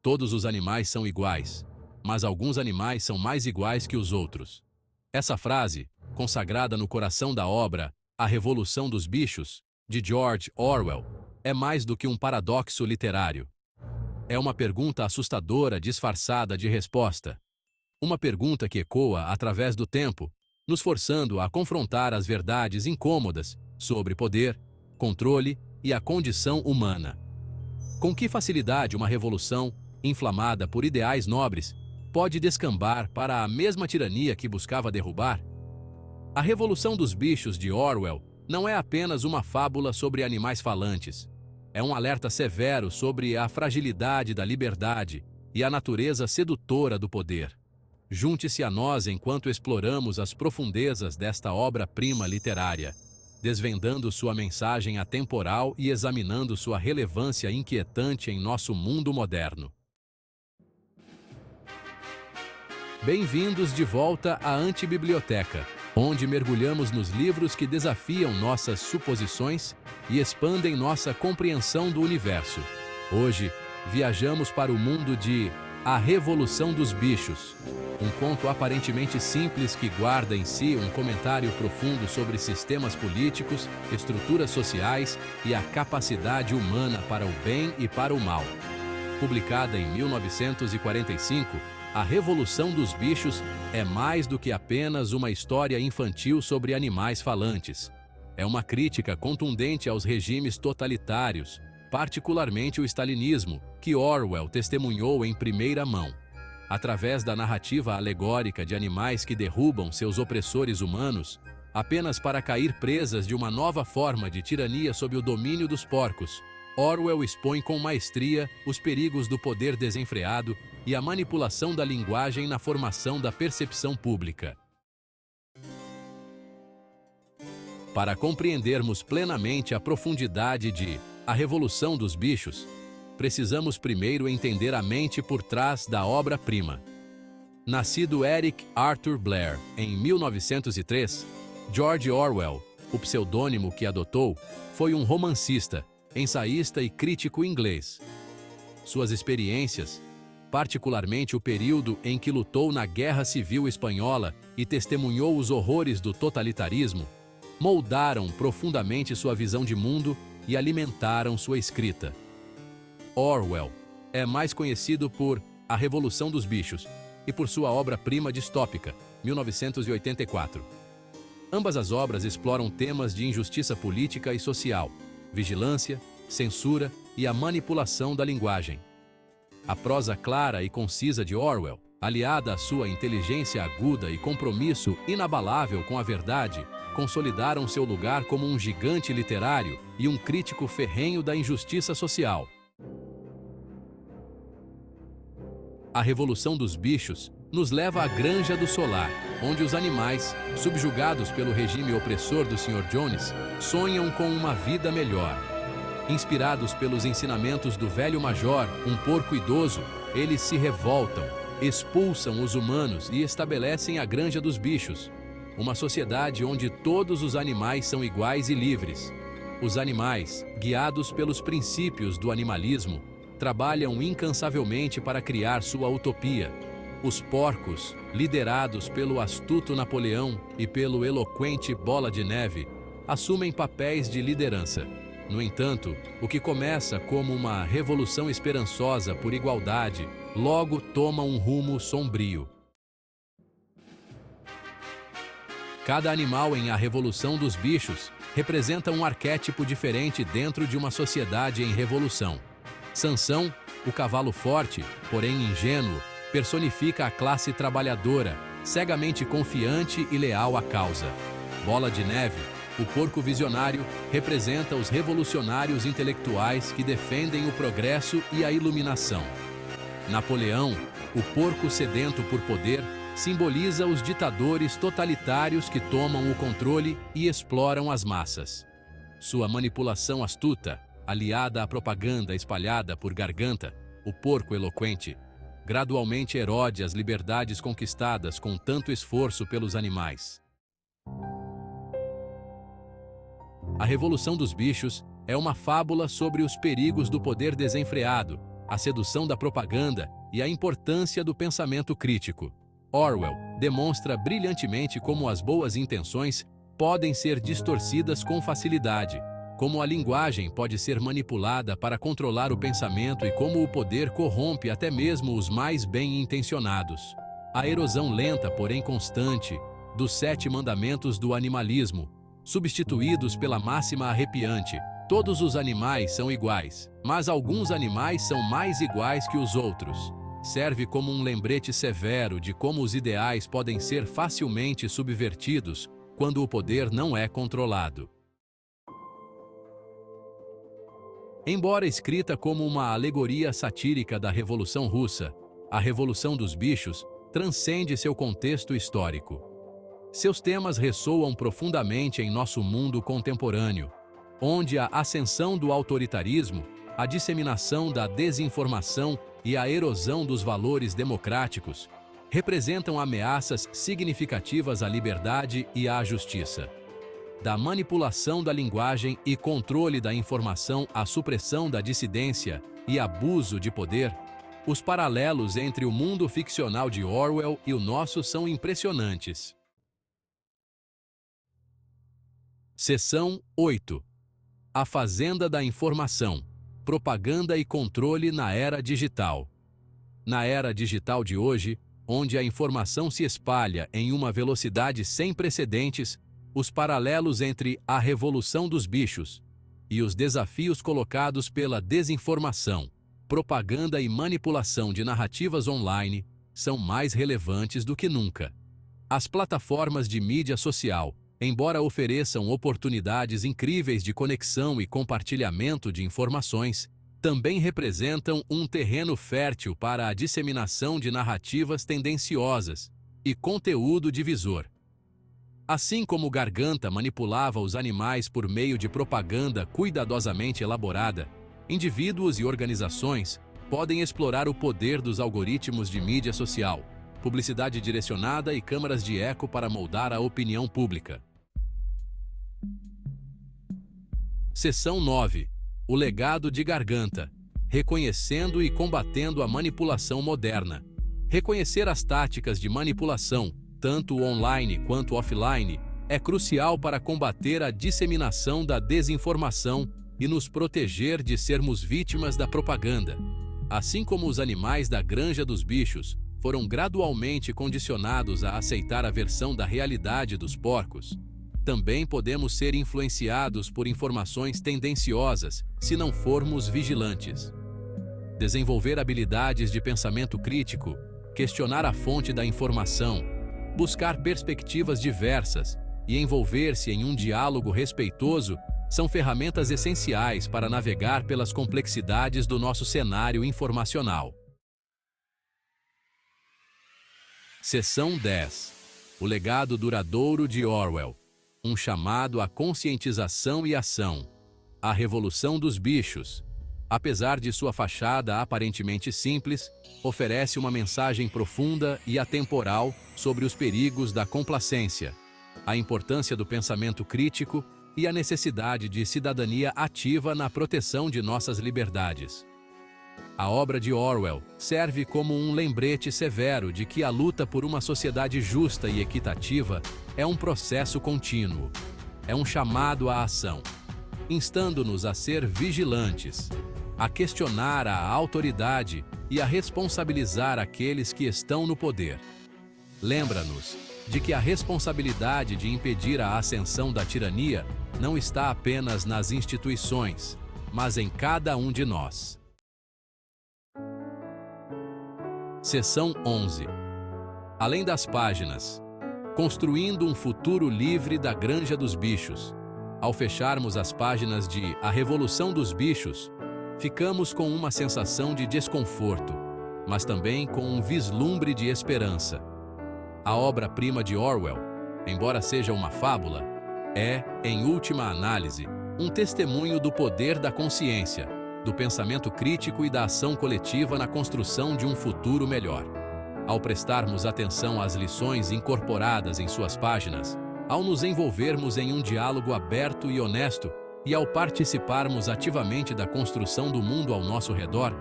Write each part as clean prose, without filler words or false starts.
Todos os animais são iguais, mas alguns animais são mais iguais que os outros. Essa frase, consagrada no coração da obra A Revolução dos Bichos, de George Orwell, é mais do que um paradoxo literário. É uma pergunta assustadora disfarçada de resposta. Uma pergunta que ecoa através do tempo, nos forçando a confrontar as verdades incômodas sobre poder, controle e a condição humana. Com que facilidade uma revolução, inflamada por ideais nobres, pode descambar para a mesma tirania que buscava derrubar? A Revolução dos Bichos de Orwell não é apenas uma fábula sobre animais falantes. É um alerta severo sobre a fragilidade da liberdade e a natureza sedutora do poder. Junte-se a nós enquanto exploramos as profundezas desta obra-prima literária, desvendando sua mensagem atemporal e examinando sua relevância inquietante em nosso mundo moderno. Bem-vindos de volta à Antibiblioteca, onde mergulhamos nos livros que desafiam nossas suposições e expandem nossa compreensão do universo. Hoje, viajamos para o mundo de A Revolução dos Bichos, um conto aparentemente simples que guarda em si um comentário profundo sobre sistemas políticos, estruturas sociais e a capacidade humana para o bem e para o mal. Publicada em 1945, A Revolução dos Bichos é mais do que apenas uma história infantil sobre animais falantes. É uma crítica contundente aos regimes totalitários, particularmente o stalinismo, que Orwell testemunhou em primeira mão. Através da narrativa alegórica de animais que derrubam seus opressores humanos, apenas para cair presas de uma nova forma de tirania sob o domínio dos porcos, Orwell expõe com maestria os perigos do poder desenfreado e a manipulação da linguagem na formação da percepção pública. Para compreendermos plenamente a profundidade de A Revolução dos Bichos, precisamos primeiro entender a mente por trás da obra-prima. Nascido Eric Arthur Blair em 1903, George Orwell, o pseudônimo que adotou, foi um romancista, ensaísta e crítico inglês. Suas experiências, particularmente o período em que lutou na Guerra Civil Espanhola e testemunhou os horrores do totalitarismo, moldaram profundamente sua visão de mundo e alimentaram sua escrita. Orwell é mais conhecido por A Revolução dos Bichos e por sua obra-prima distópica, 1984. Ambas as obras exploram temas de injustiça política e social, vigilância, censura e a manipulação da linguagem. A prosa clara e concisa de Orwell, aliada à sua inteligência aguda e compromisso inabalável com a verdade, consolidaram seu lugar como um gigante literário e um crítico ferrenho da injustiça social. A Revolução dos Bichos nos leva à Granja do Solar, onde os animais, subjugados pelo regime opressor do Sr. Jones, sonham com uma vida melhor. Inspirados pelos ensinamentos do velho major, um porco idoso, eles se revoltam, expulsam os humanos e estabelecem a Granja dos Bichos, uma sociedade onde todos os animais são iguais e livres. Os animais, guiados pelos princípios do animalismo, trabalham incansavelmente para criar sua utopia. Os porcos, liderados pelo astuto Napoleão e pelo eloquente Bola de Neve, assumem papéis de liderança. No entanto, o que começa como uma revolução esperançosa por igualdade, logo toma um rumo sombrio. Cada animal em A Revolução dos Bichos representa um arquétipo diferente dentro de uma sociedade em revolução. Sansão, o cavalo forte, porém ingênuo, personifica a classe trabalhadora, cegamente confiante e leal à causa. Bola de Neve, o porco visionário, representa os revolucionários intelectuais que defendem o progresso e a iluminação. Napoleão, o porco sedento por poder, simboliza os ditadores totalitários que tomam o controle e exploram as massas. Sua manipulação astuta, aliada à propaganda espalhada por Garganta, o porco eloquente, gradualmente erode as liberdades conquistadas com tanto esforço pelos animais. A Revolução dos Bichos é uma fábula sobre os perigos do poder desenfreado, a sedução da propaganda e a importância do pensamento crítico. Orwell demonstra brilhantemente como as boas intenções podem ser distorcidas com facilidade, como a linguagem pode ser manipulada para controlar o pensamento e como o poder corrompe até mesmo os mais bem-intencionados. A erosão lenta, porém constante, dos 7 mandamentos do animalismo, substituídos pela máxima arrepiante: todos os animais são iguais, mas alguns animais são mais iguais que os outros, serve como um lembrete severo de como os ideais podem ser facilmente subvertidos quando o poder não é controlado. Embora escrita como uma alegoria satírica da Revolução Russa, a Revolução dos Bichos transcende seu contexto histórico. Seus temas ressoam profundamente em nosso mundo contemporâneo, onde a ascensão do autoritarismo, a disseminação da desinformação e a erosão dos valores democráticos representam ameaças significativas à liberdade e à justiça. Da manipulação da linguagem e controle da informação à supressão da dissidência e abuso de poder, os paralelos entre o mundo ficcional de Orwell e o nosso são impressionantes. Seção 8. A Fazenda da Informação. Propaganda e controle na era digital. Na era digital de hoje, onde a informação se espalha em uma velocidade sem precedentes, os paralelos entre a revolução dos bichos e os desafios colocados pela desinformação, propaganda e manipulação de narrativas online são mais relevantes do que nunca. As plataformas de mídia social, embora ofereçam oportunidades incríveis de conexão e compartilhamento de informações, também representam um terreno fértil para a disseminação de narrativas tendenciosas e conteúdo divisor. Assim como Garganta manipulava os animais por meio de propaganda cuidadosamente elaborada, indivíduos e organizações podem explorar o poder dos algoritmos de mídia social, publicidade direcionada e câmaras de eco para moldar a opinião pública. Seção 9. O legado de Garganta. Reconhecendo e combatendo a manipulação moderna. Reconhecer as táticas de manipulação, tanto online quanto offline, é crucial para combater a disseminação da desinformação e nos proteger de sermos vítimas da propaganda. Assim como os animais da Granja dos Bichos foram gradualmente condicionados a aceitar a versão da realidade dos porcos, também podemos ser influenciados por informações tendenciosas se não formos vigilantes. Desenvolver habilidades de pensamento crítico, questionar a fonte da informação, buscar perspectivas diversas e envolver-se em um diálogo respeitoso são ferramentas essenciais para navegar pelas complexidades do nosso cenário informacional. Seção 10. O legado duradouro de Orwell. Um chamado à conscientização e ação. A Revolução dos Bichos, apesar de sua fachada aparentemente simples, oferece uma mensagem profunda e atemporal sobre os perigos da complacência, a importância do pensamento crítico e a necessidade de cidadania ativa na proteção de nossas liberdades. A obra de Orwell serve como um lembrete severo de que a luta por uma sociedade justa e equitativa é um processo contínuo. É um chamado à ação, instando-nos a ser vigilantes, a questionar a autoridade e a responsabilizar aqueles que estão no poder. Lembra-nos de que a responsabilidade de impedir a ascensão da tirania não está apenas nas instituições, mas em cada um de nós. Seção 11. Além das páginas. Construindo um futuro livre da Granja dos Bichos. Ao fecharmos as páginas de A Revolução dos Bichos, ficamos com uma sensação de desconforto, mas também com um vislumbre de esperança. A obra-prima de Orwell, embora seja uma fábula, é, em última análise, um testemunho do poder da consciência, do pensamento crítico e da ação coletiva na construção de um futuro melhor. Ao prestarmos atenção às lições incorporadas em suas páginas, ao nos envolvermos em um diálogo aberto e honesto e ao participarmos ativamente da construção do mundo ao nosso redor,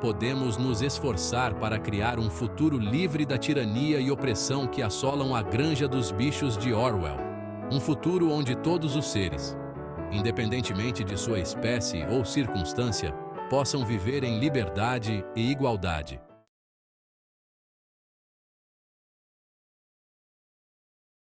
podemos nos esforçar para criar um futuro livre da tirania e opressão que assolam a Granja dos Bichos de Orwell. Um futuro onde todos os seres, independentemente de sua espécie ou circunstância, possam viver em liberdade e igualdade.